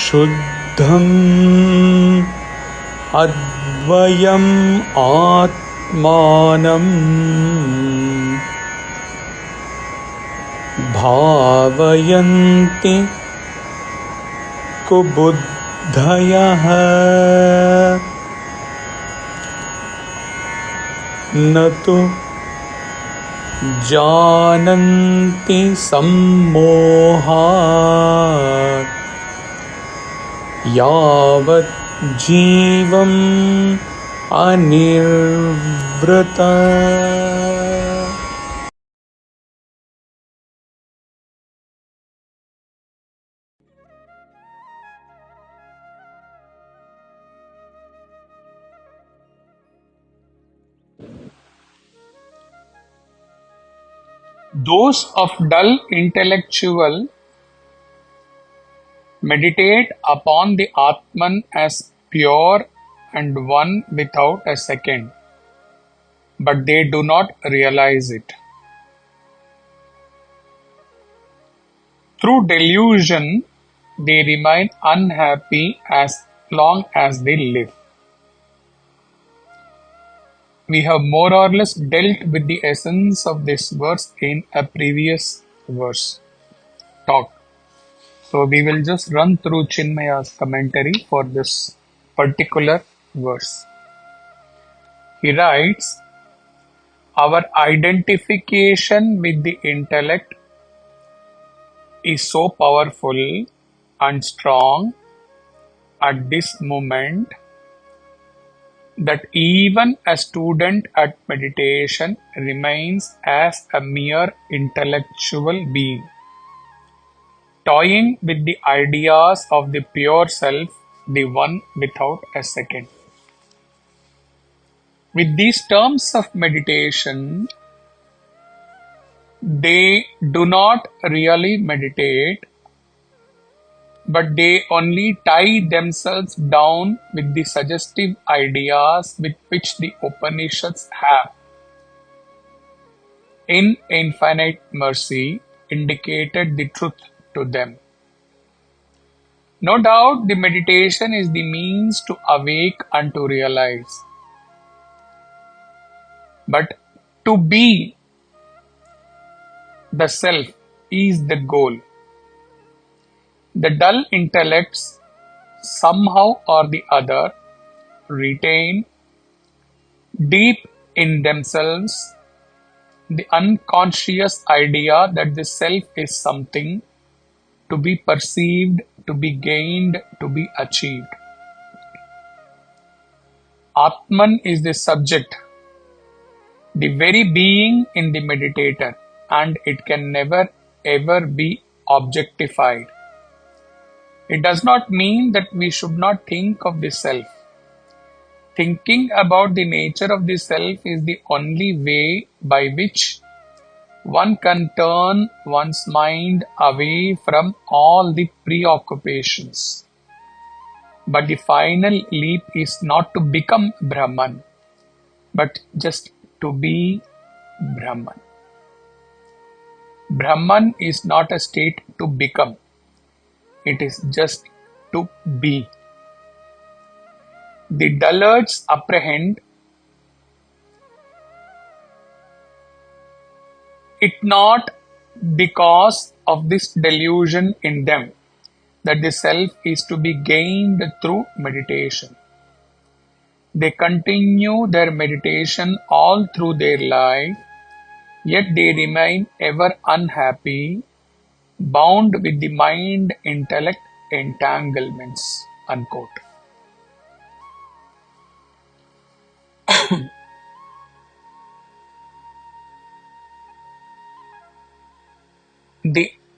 शुद्धम् अद्वयम् आत्मानम् भावयन्ति कुबुद्धयः न तु जानन्ति सम्मोहात् यावत् जीवम् अनिर्वृतम्. Those of dull intellectual meditate upon the Ātman as pure and one without a second, but they do not realize it. Through delusion, they remain unhappy as long as they live. We have more or less dealt with the essence of this verse in a previous verse talk. So we will just run through Chinmaya's commentary for this particular verse. He writes, our identification with the intellect is so powerful and strong at this moment that even a student at meditation remains as a mere intellectual being, toying with the ideas of the pure self, the one without a second. With these terms of meditation, they do not really meditate, but they only tie themselves down with the suggestive ideas with which the Upanishads have, in infinite mercy, indicated the truth to them. No doubt the meditation is the means to awake and to realize. But to be the self is the goal. The dull intellects somehow or the other retain deep in themselves the unconscious idea that the self is something to be perceived, to be gained, to be achieved. Ātman is the subject, the very being in the meditator, and it can never ever be objectified. It does not mean that we should not think of the self. Thinking about the nature of the self is the only way by which one can turn one's mind away from all the preoccupations. But the final leap is not to become Brahman, but just to be Brahman. Brahman is not a state to become. It is just to be. The dullards apprehend it not because of this delusion in them that the self is to be gained through meditation. They continue their meditation all through their life, yet they remain ever unhappy, bound with the mind-intellect entanglements. Unquote.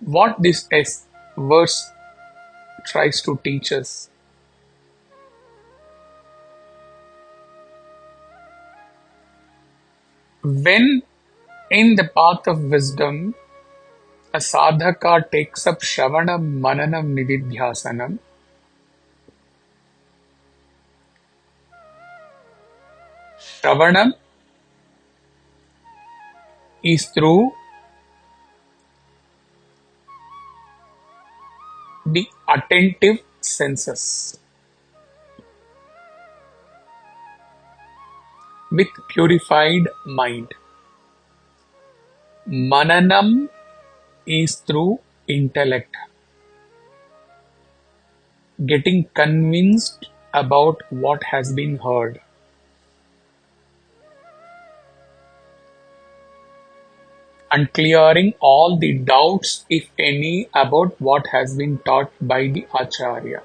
What this verse tries to teach us. When in the path of wisdom, a sadhaka takes up shravanam, mananam, nididhyasanam, shravanam is through the attentive senses. With purified mind. Mananam is through intellect. Getting convinced about what has been heard. And clearing all the doubts, if any, about what has been taught by the Acharya.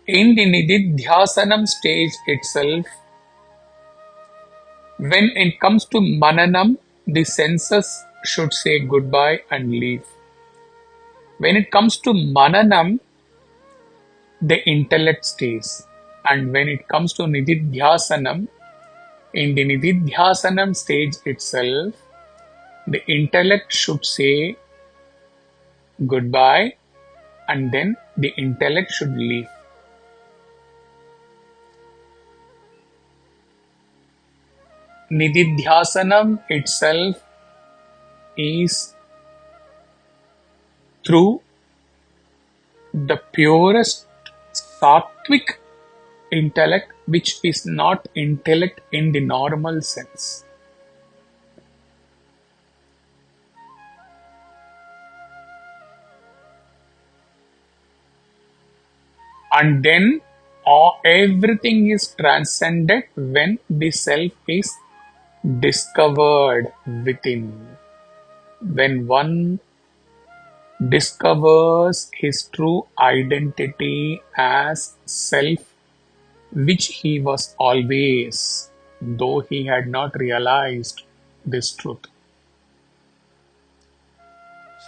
In the nididhyasanam stage itself, when it comes to mananam, the senses should say goodbye and leave. When it comes to mananam, the intellect stays. And when it comes to nididhyasanam, in the nididhyasanam stage itself, the intellect should say goodbye and then the intellect should leave. Nididhyasanam itself is through the purest sattvic intellect, which is not intellect in the normal sense. And then everything is transcended when the self is discovered within. When one discovers his true identity as self, which he was always, though he had not realized this truth.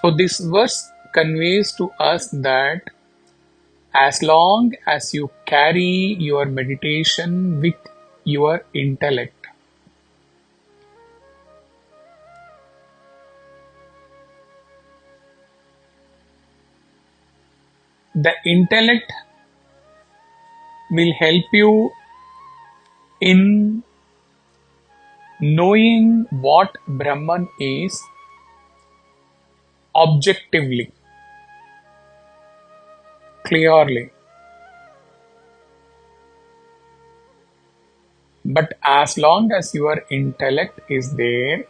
So this verse conveys to us that as long as you carry your meditation with your intellect, the intellect will help you in knowing what Brahman is objectively, clearly. But as long as your intellect is there,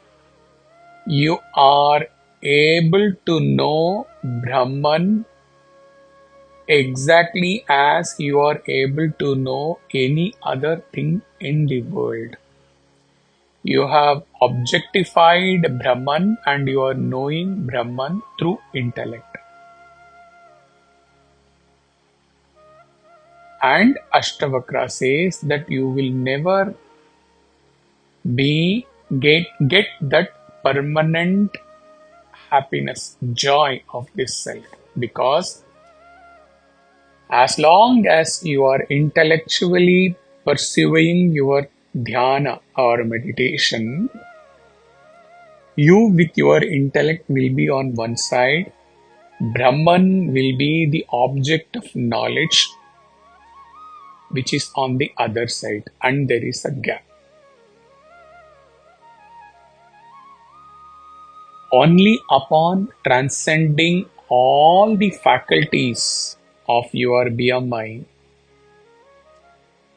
you are able to know Brahman exactly as you are able to know any other thing in the world. You have objectified Brahman and you are knowing Brahman through intellect. And Ashtavakra says that you will never get that permanent happiness, joy of this self, because as long as you are intellectually pursuing your dhyana or meditation, you with your intellect will be on one side, Brahman will be the object of knowledge which is on the other side, and there is a gap. Only upon transcending all the faculties of your mind,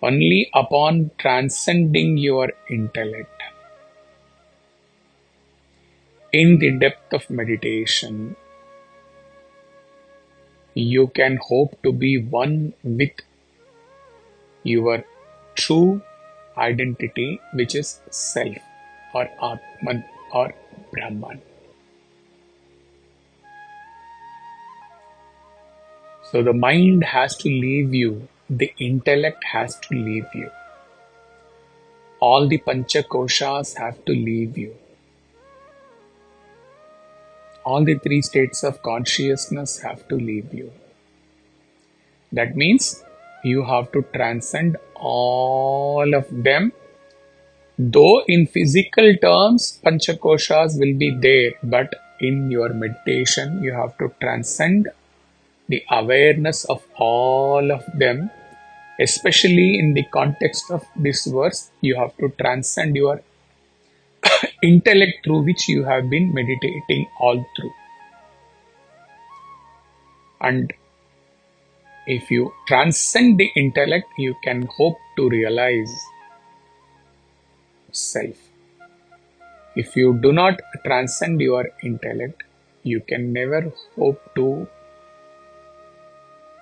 only upon transcending your intellect in the depth of meditation, you can hope to be one with your true identity, which is self or Ātman or Brahman. So the mind has to leave you, the intellect has to leave you. All the panchakoshas have to leave you. All the three states of consciousness have to leave you. That means you have to transcend all of them. Though in physical terms, panchakoshas will be there, but in your meditation, you have to transcend the awareness of all of them. Especially in the context of this verse, you have to transcend your intellect through which you have been meditating all through. And if you transcend the intellect, you can hope to realize self. If you do not transcend your intellect, you can never hope to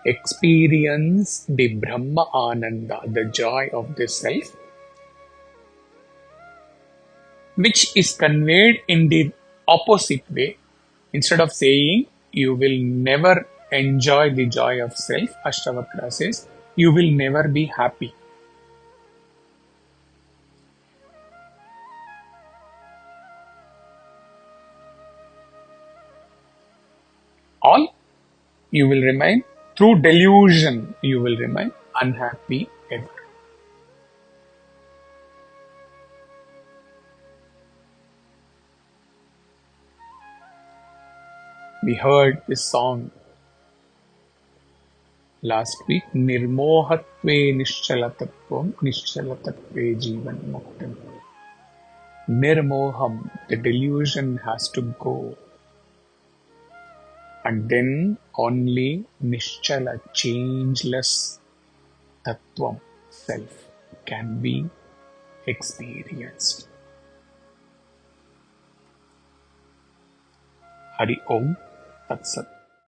experience the Brahma Ananda, the joy of the self, which is conveyed in the opposite way. Instead of saying you will never enjoy the joy of self, Ashtavakra says you will never be happy. All you will remain, through delusion, you will remain unhappy ever. We heard this song last week, Nirmohatve Nishchalatatvam Nishchalatatve Jivan Muktam. Nirmoham, the delusion has to go. And then only Nischala, changeless Tattvam, self, can be experienced. Hari Om Tat Sat.